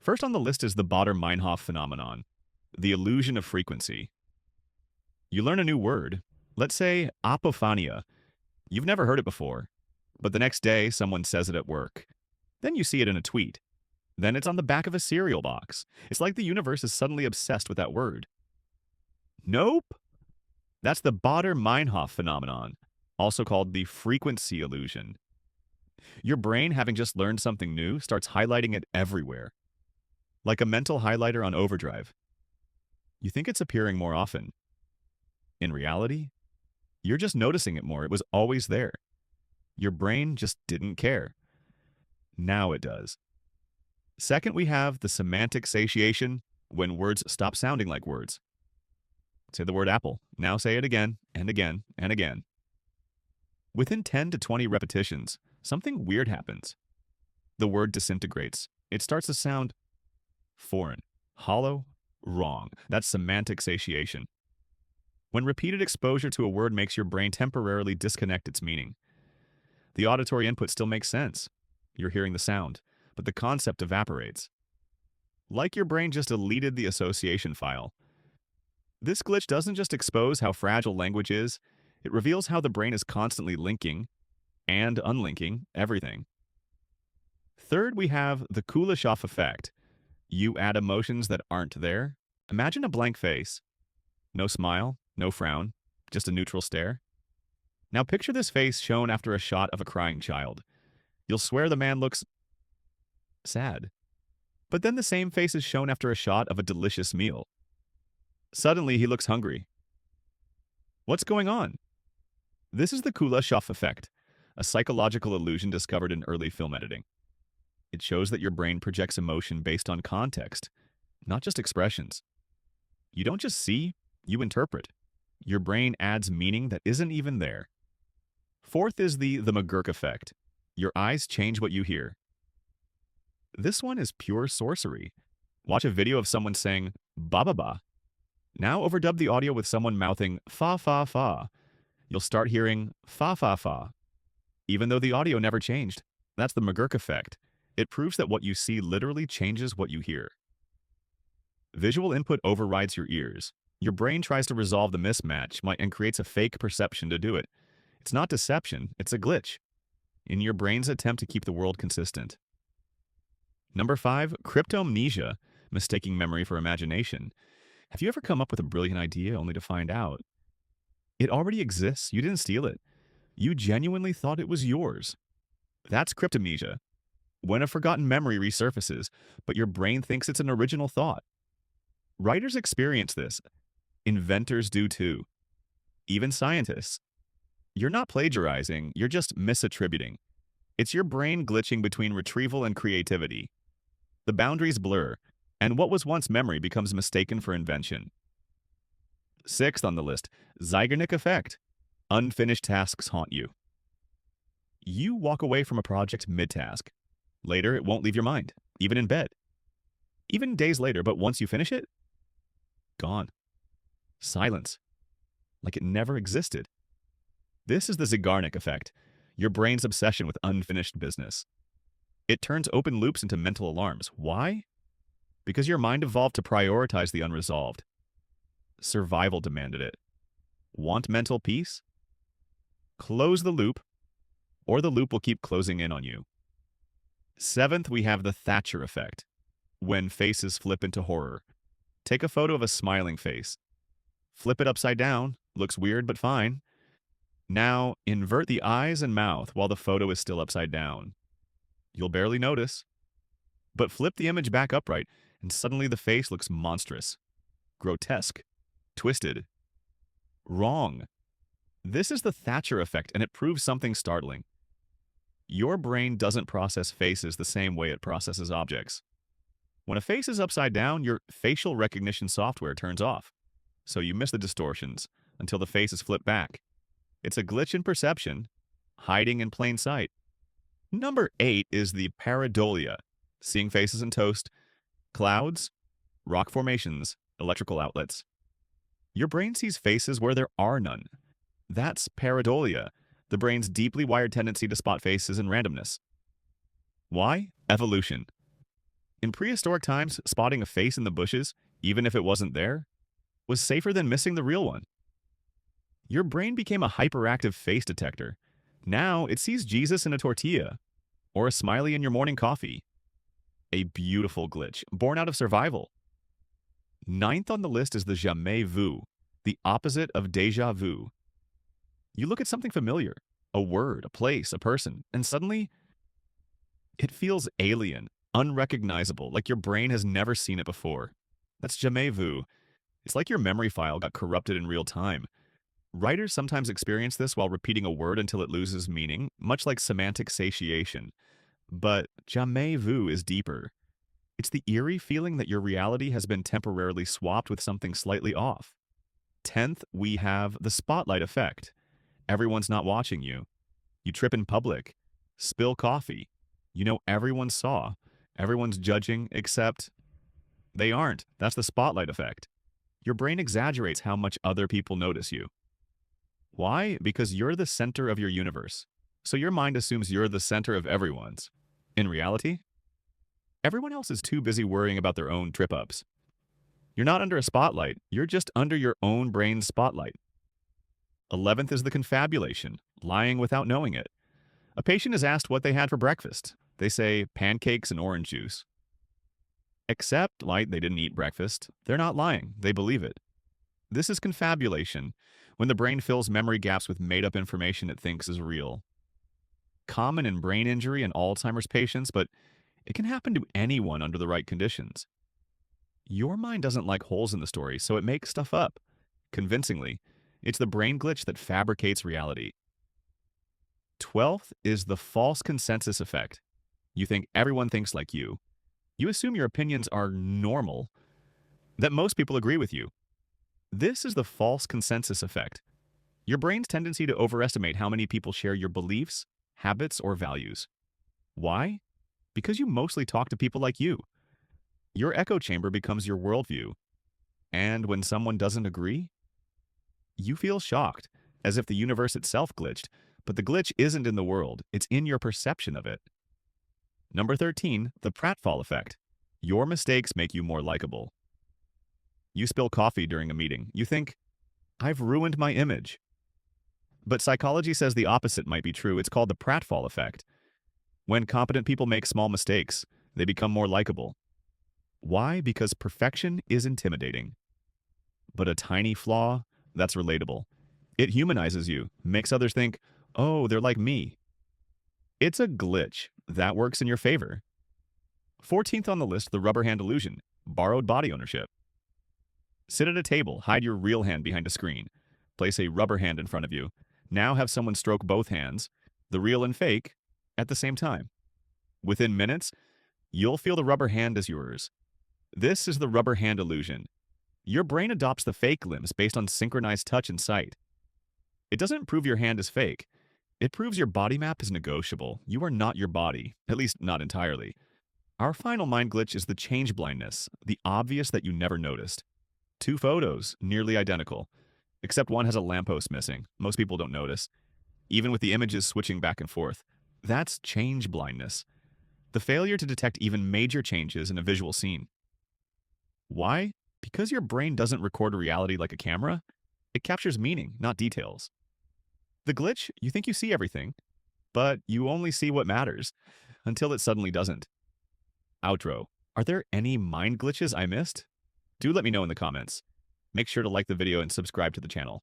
First on the list is the Baader-Meinhof phenomenon, the illusion of frequency. You learn a new word, let's say apophania. You've never heard it before, but the next day someone says it at work. Then you see it in a tweet. Then it's on the back of a cereal box. It's like the universe is suddenly obsessed with that word. Nope. That's the Baader-Meinhof phenomenon, also called the frequency illusion. Your brain, having just learned something new, starts highlighting it everywhere, like a mental highlighter on overdrive. You think it's appearing more often. In reality, you're just noticing it more. It was always there. Your brain just didn't care. Now it does. Second, we have the semantic satiation, when words stop sounding like words. Say the word apple. Now say it again and again and again. Within 10 to 20 repetitions, something weird happens. The word disintegrates. It starts to sound foreign, hollow, wrong. That's semantic satiation. When repeated exposure to a word makes your brain temporarily disconnect its meaning. The auditory input still makes sense. You're hearing the sound, but the concept evaporates. Like your brain just deleted the association file. This glitch doesn't just expose how fragile language is, it reveals how the brain is constantly linking and unlinking everything. Third, we have the Kuleshov Effect. You add emotions that aren't there. Imagine a blank face. No smile, no frown, just a neutral stare. Now picture this face shown after a shot of a crying child. You'll swear the man looks sad. But then the same face is shown after a shot of a delicious meal. Suddenly he looks hungry. What's going on? This is the Kuleshov Effect, a psychological illusion discovered in early film editing. It shows that your brain projects emotion based on context, not just expressions. You don't just see, you interpret. Your brain adds meaning that isn't even there. Fourth is the MCGURK effect. Your eyes change what you hear. This one is pure sorcery. Watch a video of someone saying, ba ba ba. Now overdub the audio with someone mouthing, fa fa fa. You'll start hearing, fa fa fa. Even though the audio never changed. That's the MCGURK effect. It proves that what you see literally changes what you hear. Visual input overrides your ears. Your brain tries to resolve the mismatch and creates a fake perception to do it. It's not deception, it's a glitch in your brain's attempt to keep the world consistent. Number 5, CRYPTOMNESIA, mistaking memory for imagination. Have you ever come up with a brilliant idea only to find out it already exists? You didn't steal it. You genuinely thought it was yours. That's CRYPTOMNESIA. When a forgotten memory resurfaces, but your brain thinks it's an original thought. Writers experience this. Inventors do too. Even scientists. You're not plagiarizing, you're just misattributing. It's your brain glitching between retrieval and creativity. The boundaries blur, and what was once memory becomes mistaken for invention. Sixth on the list, ZIEGARNIK effect. Unfinished tasks haunt you. You walk away from a project mid-task. Later, it won't leave your mind, even in bed. Even days later, but once you finish it, gone. Silence. Like it never existed. This is the ZIEGARNIK effect, your brain's obsession with unfinished business. It turns open loops into mental alarms. Why? Because your mind evolved to prioritize the unresolved. Survival demanded it. Want mental peace? Close the loop, or the loop will keep closing in on you. Seventh, we have the THATCHER effect, when faces flip into horror. Take a photo of a smiling face. Flip it upside down, looks weird but fine. Now, invert the eyes and mouth while the photo is still upside down. You'll barely notice. But flip the image back upright, and suddenly the face looks monstrous, grotesque, twisted. Wrong. This is the THATCHER effect, and it proves something startling. Your brain doesn't process faces the same way it processes objects. When a face is upside down, your facial recognition software turns off, so you miss the distortions until the face is flipped back. It's a glitch in perception, hiding in plain sight. Number 8 is the PAREIDOLIA, seeing faces in toast, clouds, rock formations, electrical outlets. Your brain sees faces where there are none. That's PAREIDOLIA, the brain's deeply wired tendency to spot faces in randomness. Why? Evolution. In prehistoric times, spotting a face in the bushes, even if it wasn't there, was safer than missing the real one. Your brain became a hyperactive face detector. Now it sees Jesus in a tortilla or a smiley in your morning coffee. A beautiful glitch, born out of survival. Ninth on the list is the jamais vu, the opposite of déjà vu. You look at something familiar, a word, a place, a person, and suddenly it feels alien, unrecognizable, like your brain has never seen it before. That's jamais vu. It's like your memory file got corrupted in real time. Writers sometimes experience this while repeating a word until it loses meaning, much like semantic satiation. But jamais vu is deeper. It's the eerie feeling that your reality has been temporarily swapped with something slightly off. 10th, we have the spotlight effect. Everyone's not watching you. You trip in public, spill coffee. You know everyone saw. Everyone's judging, except they aren't. That's the spotlight effect. Your brain exaggerates how much other people notice you. Why? Because you're the center of your universe. So your mind assumes you're the center of everyone's. In reality, everyone else is too busy worrying about their own trip-ups. You're not under a spotlight. You're just under your own brain's spotlight. 11th is the confabulation, lying without knowing it. A patient is asked what they had for breakfast. They say pancakes and orange juice. Except, like, they didn't eat breakfast. They're not lying. They believe it. This is confabulation, when the brain fills memory gaps with made-up information it thinks is real. Common in brain injury and Alzheimer's patients, but it can happen to anyone under the right conditions. Your mind doesn't like holes in the story, so it makes stuff up. Convincingly, it's the brain glitch that fabricates reality. 12th is the false consensus effect. You think everyone thinks like you. You assume your opinions are normal, that most people agree with you. This is the false consensus effect. Your brain's tendency to overestimate how many people share your beliefs, habits, or values. Why? Because you mostly talk to people like you. Your echo chamber becomes your worldview. And when someone doesn't agree, you feel shocked, as if the universe itself glitched, but the glitch isn't in the world, it's in your perception of it. Number 13, the pratfall effect. Your mistakes make you more likable. You spill coffee during a meeting. You think, I've ruined my image. But psychology says the opposite might be true. It's called the pratfall effect. When competent people make small mistakes, they become more likable. Why? Because perfection is intimidating. But a tiny flaw, that's relatable. It humanizes you, makes others think, oh, they're like me. It's a glitch. That works in your favor. 14th on the list, the rubber hand illusion, borrowed body ownership. Sit at a table, hide your real hand behind a screen. Place a rubber hand in front of you. Now have someone stroke both hands, the real and fake, at the same time. Within minutes, you'll feel the rubber hand as yours. This is the rubber hand illusion. Your brain adopts the fake limbs based on synchronized touch and sight. It doesn't prove your hand is fake. It proves your body map is negotiable. You are not your body, at least not entirely. Our final mind glitch is the change blindness, the obvious that you never noticed. 2 photos, nearly identical, except one has a lamppost missing. Most people don't notice, even with the images switching back and forth. That's change blindness, the failure to detect even major changes in a visual scene. Why? Because your brain doesn't record reality like a camera. It captures meaning, not details. The glitch, you think you see everything, but you only see what matters, until it suddenly doesn't. Outro. Are there any mind glitches I missed? Do let me know in the comments. Make sure to like the video and subscribe to the channel.